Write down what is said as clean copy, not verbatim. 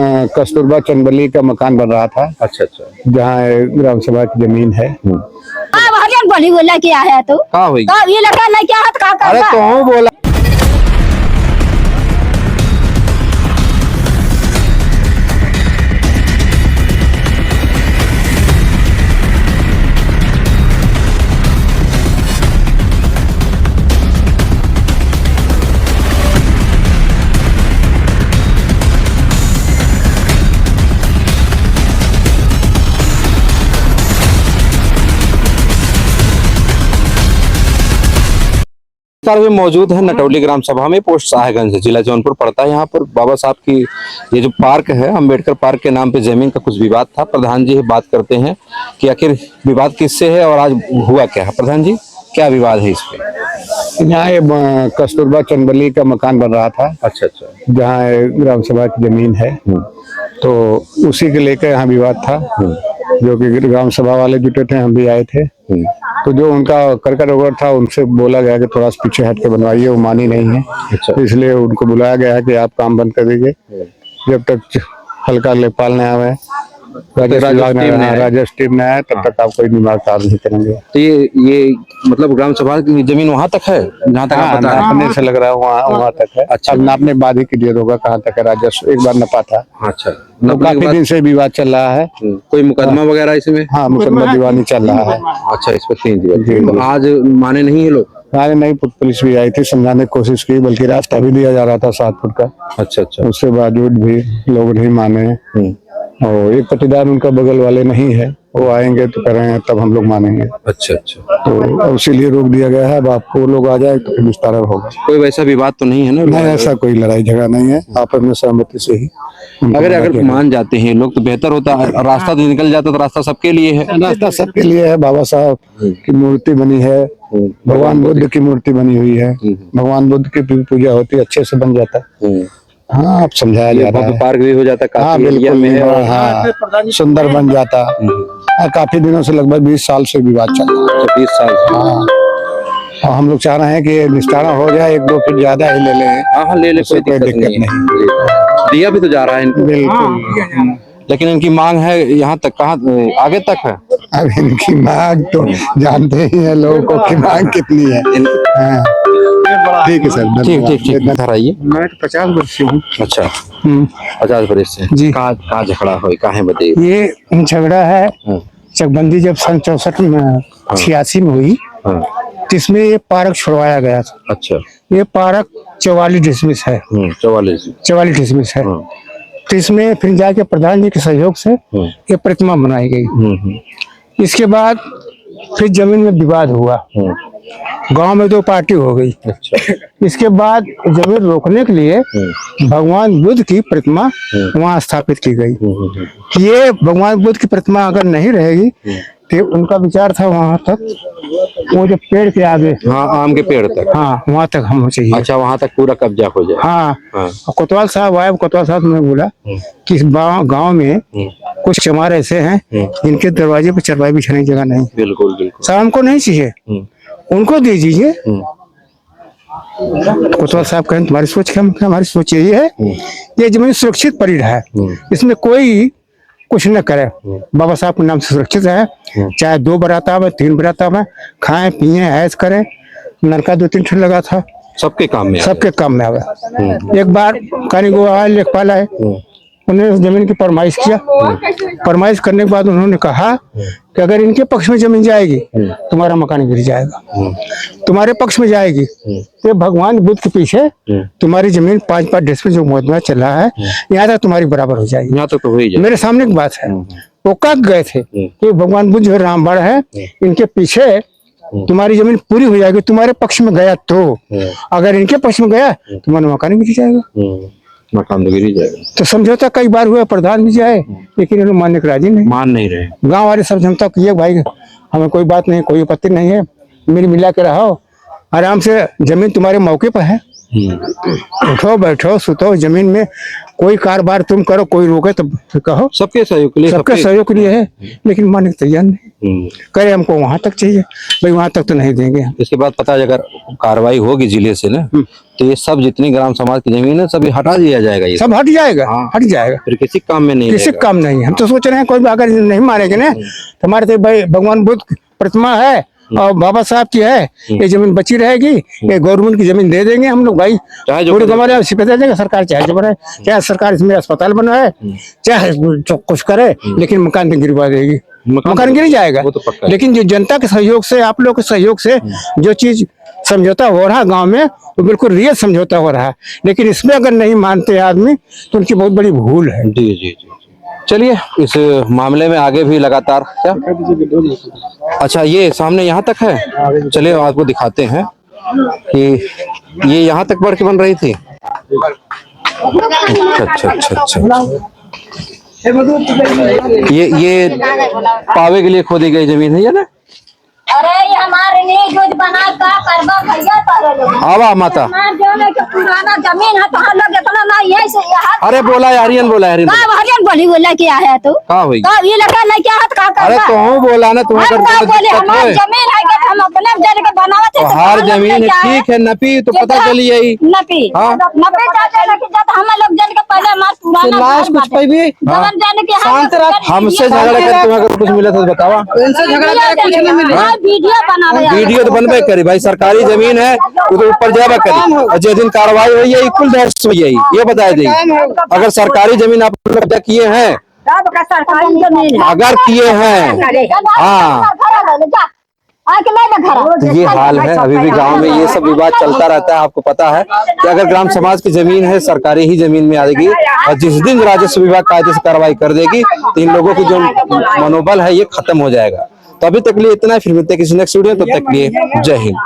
कस्तूरबा चंदबली का मकान बन रहा था। अच्छा अच्छा। जहाँ ग्राम सभा की जमीन है। बोली बोला क्या है तो कहाँ हुई? ये लड़का नहीं क्या है तो अरे तो बोला भी मौजूद है नटौली ग्राम सभा में, पोस्ट साहेबगंज जिला जौनपुर पड़ता है। यहाँ पर बाबा साहब की ये जो पार्क है, अम्बेडकर पार्क के नाम पे जमीन का कुछ विवाद था। प्रधान जी बात करते हैं कि आखिर विवाद किससे है और आज हुआ क्या है। प्रधान जी, क्या विवाद है इस पे? यहाँ ये कस्तूरबा चंदबली का मकान बन रहा था। अच्छा अच्छा। जहाँ ग्राम सभा की जमीन है, तो उसी के लेकर यहाँ विवाद था। जो कि ग्राम सभा वाले जुटे थे, हम भी आए थे। तो जो उनका करकट ओवर था, उनसे बोला गया कि थोड़ा सा पीछे हट के बनवाइए, वो मानी नहीं है। अच्छा। तो इसलिए उनको बुलाया गया है कि आप काम बंद कर दीजिए जब तक हल्का लेखपाल ने आवे, राजस्व टीम ने आया, तब तक आप कोई निर्माण कार्य नहीं करेंगे। तो ये मतलब ग्राम सभा की जमीन वहाँ तक है जहाँ तक आप बता रहे हैं? नापने से लग रहा है वहाँ तक है। अच्छा। अब नापने बाद ही क्लियर होगा कहाँ तक है। राजस्व एक बार नपा था। अच्छा। तो काफी दिन से विवाद चल रहा है। कोई मुकदमा वगैरह इसमें? हाँ, मुकदमा दीवानी चल रहा है। अच्छा, इस पर 3 दिवस। तो आज माने नहीं है लोग? अरे नहीं, पुलिस भी आई थी, समझाने की कोशिश की, बल्कि रास्ता भी दिया जा रहा था 7 फुट का। अच्छा अच्छा। उसके बावजूद भी लोग नहीं माने। और एक पट्टीदार उनका बगल वाले नहीं है, वो आएंगे तो करेंगे तब हम लोग मानेंगे। अच्छा अच्छा। तो इसीलिए रोक दिया गया है। अब आपको लोग आ जाए तो फिर विस्तार होगा। कोई वैसा विवाद तो नहीं है ना? नहीं, ऐसा कोई लड़ाई झगड़ा नहीं है, आपस में सहमति से ही। अगर मान जाते हैं लोग तो बेहतर होता है। रास्ता तो निकल जाता, तो रास्ता सबके लिए है। रास्ता सबके लिए है। बाबा साहब की मूर्ति बनी है, भगवान बुद्ध की मूर्ति बनी हुई है। भगवान बुद्ध की पूजा होती है, अच्छे से बन जाता है। हाँ, आप समझाया जा रहा है। पार्क भी हो जाता है, हाँ बिल्कुल में है। हाँ, सुंदर बन जाता। काफी दिनों से, लगभग 20 साल से विवाद चल रहा है। 20 साल। हाँ, और हम लोग चाह रहे हैं कि निस्तारण हो जाए, 1-2 फीट ज्यादा ही ले लें। हाँ ले ले, कोई दिक्कत नहीं। दिया भी तो जा रहा है इनको। बिल्कुल। लेकिन इनकी मांग है यहाँ तक, कहाँ आगे तक है? अब इनकी मांग तो जानते ही हैं लोगों को कि मांग कितनी है। हाँ। ठीक है सर, ठीक ठीक ठीक। इधर आइए। मैं 50 वर्ष से हूँ। अच्छा, 50 वर्ष से जी। कहाँ झगड़ा हो, कहाँ बताइए? ये झगड़ा है चकबंदी जब सन 64 में 86 में हुई, तो इसमें ये पार्क छुड़वाया गया था। अच्छा। ये पार्क 44 डिसमिस है। 44 डिसमिस है। तो इसमें फिर जाके प्रधान जी के सहयोग से ये प्रतिमा बनाई गई। इसके बाद फिर जमीन में विवाद हुआ, गांव में 2 पार्टी हो गई। अच्छा। इसके बाद जमीन रोकने के लिए भगवान बुद्ध की प्रतिमा वहां स्थापित की गई। ये भगवान बुद्ध की प्रतिमा अगर नहीं रहेगी तो उनका विचार था वहां तक, वो जो पेड़ के आगे, हाँ आम के पेड़ तक, हाँ वहां तक हम चाहिए। अच्छा, वहां तक पूरा कब्जा हो जाए। हाँ, और कोतवाल साहब आए, कोतवाल साहब ने बोला कि इस गाँव में कुछ चमार ऐसे हैं जिनके दरवाजे पर चरवाई बिछाने की जगह नहीं। बिल्कुल बिल्कुल। साहब हमको नहीं चाहिए, उनको दे दीजिए। कोतवाल साहब कहें तुम्हारी सोच क्या? हमारी सोच यही है, ये जमीन सुरक्षित पड़ी है, इसमें कोई कुछ न करे। बाबा साहब के नाम से सुरक्षित है, चाहे 2 बराता में 3 बराता में खाएं पिए ऐश करें। नलका 2-3 ठन लगा था, सबके काम में आवे। एक बार कारीगर आए, लेखपाल आए, उन्होंने जमीन की फरमाइश किया। फरमाइश करने के बाद उन्होंने कहा कि अगर इनके पक्ष में जमीन जाएगी तुम्हारा मकान गिर जाएगा, तुम्हारे पक्ष में जाएगी तो भगवान बुद्ध के पीछे तुम्हारी जमीन 5-5 डिसमिस जो मुकदमा चल रहा है, यहाँ तक तुम्हारी बराबर हो जाएगी। यहाँ तक तो हो ही जाए। मेरे सामने की बात है, वो कब गए थे कि भगवान बुद्ध जो रामबाड़ है, इनके पीछे तुम्हारी जमीन पूरी हो जाएगी। तुम्हारे पक्ष में गया तो, अगर इनके पक्ष में गया तुम्हारा मकान गिर जाएगा। मकान तो गिर ही जाएगा। तो समझौता कई बार हुआ, प्रधान भी जाए, लेकिन इन्होंने मानने के राजी नहीं, मान नहीं रहे। गांव वाले सब समझौता किए, भाई हमें कोई बात नहीं, कोई आपत्ति नहीं है, मिला के रहो आराम से, जमीन तुम्हारे मौके पर है, उठो बैठो सुतो जमीन में, कोई कारोबार तुम करो, कोई रोके तो कहो, सबके सहयोग के लिए, सबके सहयोग के लिए है, लेकिन मानने को तैयार नहीं। करे हमको वहां तक चाहिए, भाई वहां तक तो नहीं देंगे हम। इसके बाद पता है अगर कार्रवाई होगी जिले से ना, तो ये सब जितनी ग्राम समाज की जमीन है सब ये हटा दिया जाएगा, ये सब हट जाएगा, हाँ। हट जाएगा, फिर किसी काम में नहीं किसी रहेगा। काम नहीं। हम तो सोच रहे हैं कोई अगर नहीं मानेंगे ना, तो हमारे तो भाई भगवान बुद्ध की प्रतिमा है और बाबा साहब की है, ये जमीन बची रहेगी, ये गवर्नमेंट की जमीन दे देंगे हम लोग भाई, चाहे जो पूरी करे। हमारे उसी पे दे देंगे, सरकार चाहे जो बनाए, चाहे सरकार इसमें अस्पताल बनवाए, चाहे जो कुछ करे, लेकिन मकान तो गिरवा देगी, मकान गिर जाएगा। वो तो पक्का है। लेकिन जो जनता के सहयोग से, आप लोग के सहयोग से जो चीज समझौता हो रहा है गांव में, वो बिल्कुल रियल समझौता हो रहा है, लेकिन इसमें अगर नहीं मानते आदमी तो उनकी बहुत बड़ी भूल है। जी जी जी। चलिए इस मामले में आगे भी लगातार क्या, अच्छा ये सामने यहाँ तक है, चलिए आपको दिखाते हैं कि ये यहाँ तक बढ़ के बन रही थी। अच्छा अच्छा अच्छा, ये पावे के लिए खोदी गई जमीन है ये ना। अरे ये हमारे लिए जो बना का करबा भैया तारे लोग आवा माता, हमारे जो है कि पुराना जमीन है तो हम लोग इतना ना यही से यहाँ अरे बोला यारियन, बोला यारियन, का हरियन बोली बोला क्या है तो कहाँ हुई? का ये लगा नहीं क्या हाथ का अरे करबा तो हूँ बोला ना तुम्हें, हम का बोले हमारी जमीन है कि हम अपने जन के बनावत है, तो हार जमीन है, ठीक है नपी तो पता चली यही। नपी हाँ। नपी जाते ना कि जब हम लोग जन के पहले हमारा पुराना घर बाटे। जवन जन के हमसे झगड़ा कर तुम्हें अगर कुछ मिला तो बतावा। वीडियो बनावे वीडियो तो बनबे करी भाई, सरकारी जमीन है वो तो ऊपर जावा करी, और जिस दिन कार्रवाई हुई है कुल दर्ज हुई है ये बताया जाए। अगर सरकारी जमीन आप लोग कब्जा किए हैं, सरकारी जमीन अगर किए हैं, हाँ तो ये हाल है। अभी भी गांव में ये सब विवाद चलता रहता है। आपको पता है कि अगर ग्राम समाज की जमीन है सरकारी ही जमीन में आएगी, और जिस दिन राजस्व विभाग कायदे से कार्रवाई कर देगी तो इन लोगों की जो मनोबल है ये खत्म हो जाएगा। तो अभी तक लिए इतना, फिर मिलते हैं किसी नेक्स्ट वीडियो, तब तक लिए जय हिंद।